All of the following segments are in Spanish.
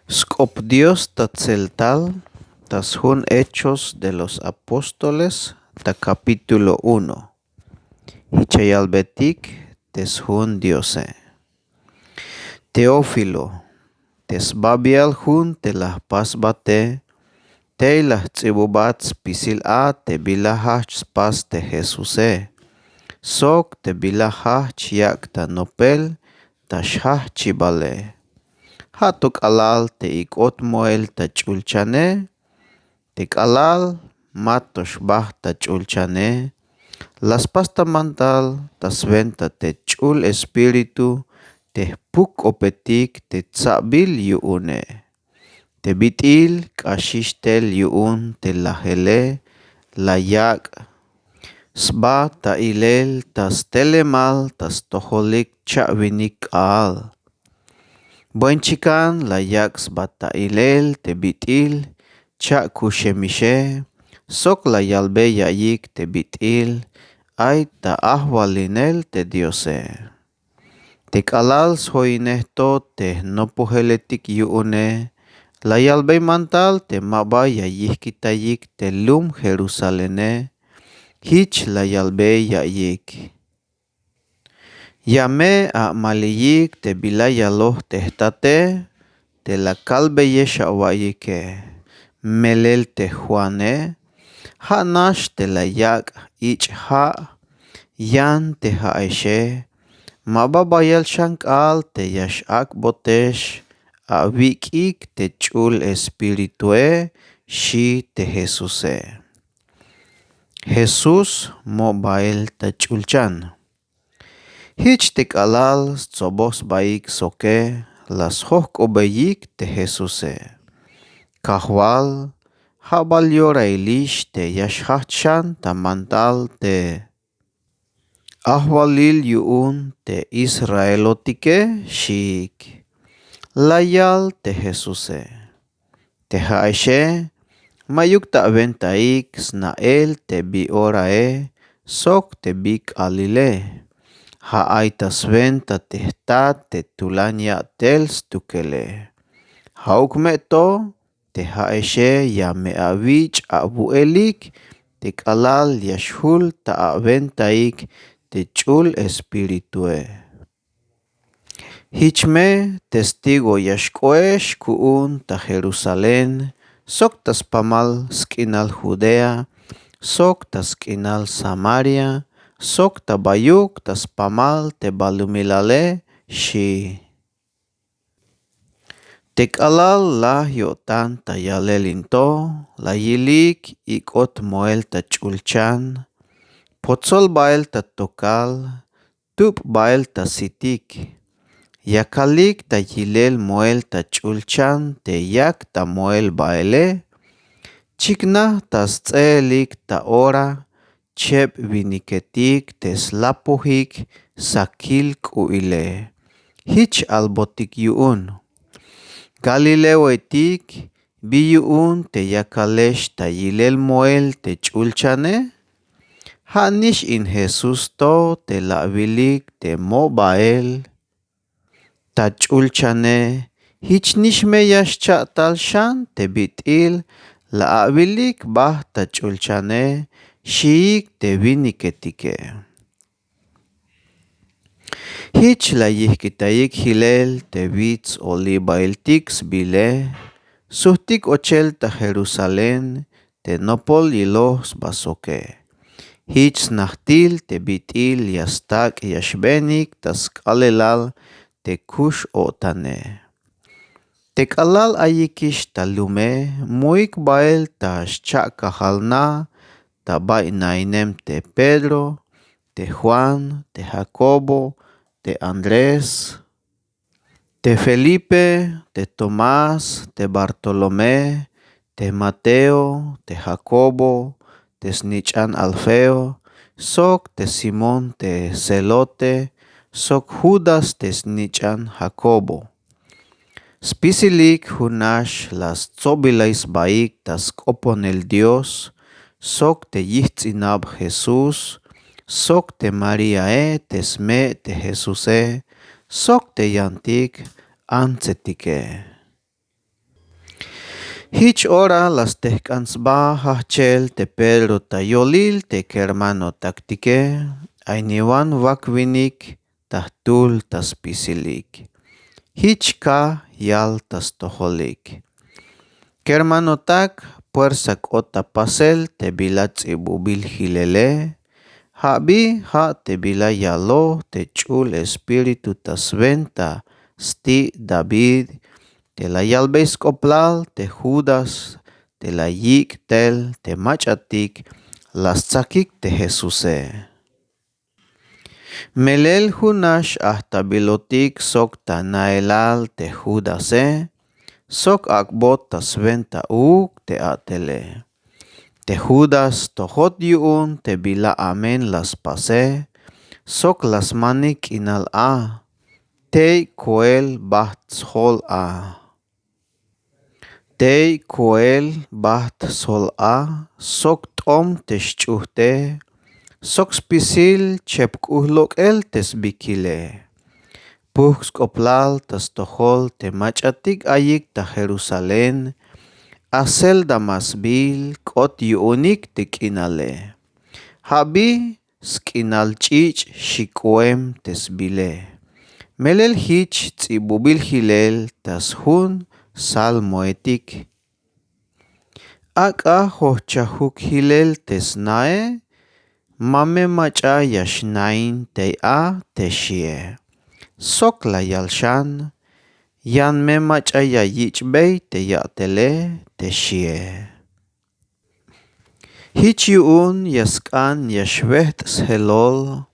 Scop Dios Tzeltal, tas hun Hechos de los Apóstoles, ta capítulo 1. Hichayalbetik, tes hun Diose. Teófilo, tes babial hun te las pasbate, te las tsibubats pisil a te bilahach pas te Jesuse. Sok te bilahach yak ta nopel, ta shah chibale. Hatuk alal te ikot moel ta chulchane, te alal matos bah ta chulchane, las pasta mantal tas venta te chul espíritu, te puk opetik te tsabil yuune, te bitil kashishtel yuun te lahele, layak, sba ta ilel tas telemal tas toholik chavinik al. Buen chican la yaks bata ilel te bitil, cha kushemishe, sok la yalbe yayik te bitil, ay ta ahwalinel te diose. Te kalal soinehto te nopuheletik yuune, la yalbe mantal te maba yayik kitayik te lum Jerusalene, hich la yalbe yayik. Yame a maliyik te bilaya loh tehtate, te la kalbe yesha wayike, melel te juane, ha nash te la yak ich ha, yan te ha eshe, mababayal shankal te yash ak botesh, a wikik te chul espiritue, shi te Jesuse. Jesús mobail ta chulchan. Hich te kalal tsobos baik soke, las hok obeyik te Jesuse. Kahwal, habal yora ilish te yashhachan ta mantal te ahwalil yuun te Israelotike shik. Layal te Jesuse. Te haeshe, mayuk ta ventaik snael te bi orae, sok te bik alile. Haaitas venta tehta te tulanya tels tukele. Haukmeto te haeshe ya me avich abuelik te kalal yashul ta aventaik te chul espiritue. Hichme testigo yashkoesh kuun ta Jerusalén, sok tas pamal skinal Judea, sok tas skinal Samaria, sok tabayuk tas pamal te balumilale shi. Tek alal la yotan ta yalelinto, la yilik ikot moel ta chulchan, potzol bael ta tokal, tup bael ta sitik, yakalik ta yilel moel ta chulchan te yak ta moel baele, chikna tas tselik ta ora, chep viniketik tes lapuhik sakil kuile. Hich albotik yuun. Galileo etik biyuun te yakalesh ta yilel moel te chulchane. Hanish in Jesus to te lavilik te mobael. Ta chulchane. Hich nishme yash chatal shan te bitil. La avilik bah ta chulchane. Shiik te viniketike. Hich la yihkitayik hilel te vits olibail tix bile. Suhtik ochel ta Jerusalén te nopol yilos basoke. Hich nahtil te bitil yastak yashbenik tas kalelal te kush otane. Te kalal ayikish talume muik bael ta shchakahalna. Tabay nainem te Pedro, te Juan, te Jacobo, te Andrés, te Felipe, te Tomás, te Bartolomé, te Mateo, te Jacobo, te Snichan Alfeo, sok te Simón te Celote, sok Judas te Snichan Jacobo. Spisilik hunash las tzobilais baik tas kopon el Dios, sok te yihtzinab Jesús, sok te María tesme te Jesús, sok te yantik antzetike. Hich ora las tehkansba hachel te Pedro tayolil te kermano taktike, ainiwan wakwinik tahtul tas pisilik. Hich ka yal tas toholik. Kermano tak puersak ota pasel te bilat ibubil hilele, habi ha te bila yalo te chul espiritu tas venta sti David, te la yalbeis koplal te Judas, te la yik tel te machatik, las tsakik te Jesuse. Melel hunash hasta bilotik sok ta naelal te Judase, sok akbot tas venta te atele. Te Judas tohot yuun te bila amen las pase, sok las manik inal te koel baht sol Te koel baht sol sok tom te shchuhte, sok spisil chepkuhlok el tes bikile. Puhks koplal tas tohol te machatik ayik ta Jerusalén, asel damasbil kot yuunik te kinale. Habi skinal chich shikoem tes bile. Melel hich tsibubil hilel tas hun salmoetik. Aka hochahuk hilel tes nae, mame macha yashnain te te shie. Sok la yalshan, yan me macha ya yichbei te yatele te shie. Hich yuun yaskan yashveht helol,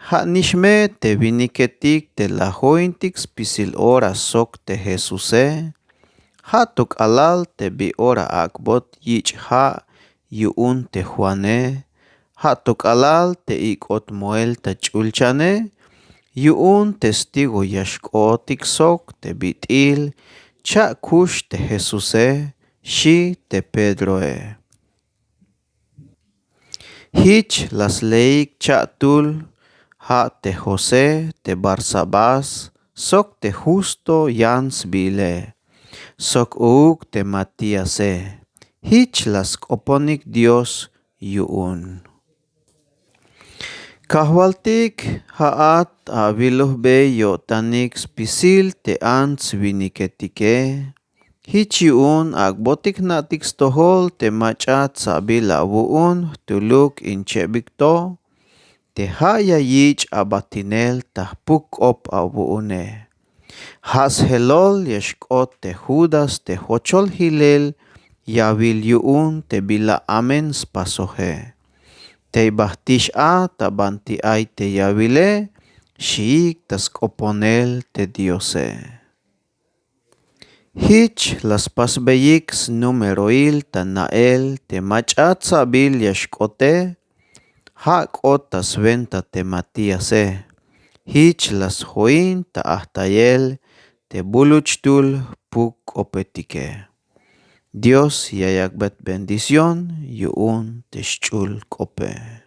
ha nishme te viniketik te la hointik spisil ora sok te Jesuse, ha tuk alal te bi ora akbot yich ha yuun te Juane, ha tuk alal te ikot moel ta chulchane, yuun testigo yashkotik sok te bitil, cha kush te Jesuse, shi te Pedroe. Hich las leik chatul, ha te José te Barsabás, sok te justo yans bile, sok uuk te Matíase. Hich las oponik Dios yuun. Kahwaltik haat aviluh be yotanik spisil te ants viniketike. Hich yuun agbotik natik stohol te machat sabila wuun tuluk inchebikto. Te haya yich abatinel tahpuk op awuune. Has helol yeshkot te Judas te hochol hilel yavil yuun te bila amen spasohe. Te bahtish tabanti ay te yavile, shiik tas koponel te Diose. Hich las pasbeyiks numeroil tanael te machat sabil yashkote, hak otas venta te Matíase. Hich las join ta ahtayel te buluchtul puk opetike. Dios yayakbet bendición yuun te shchul kope.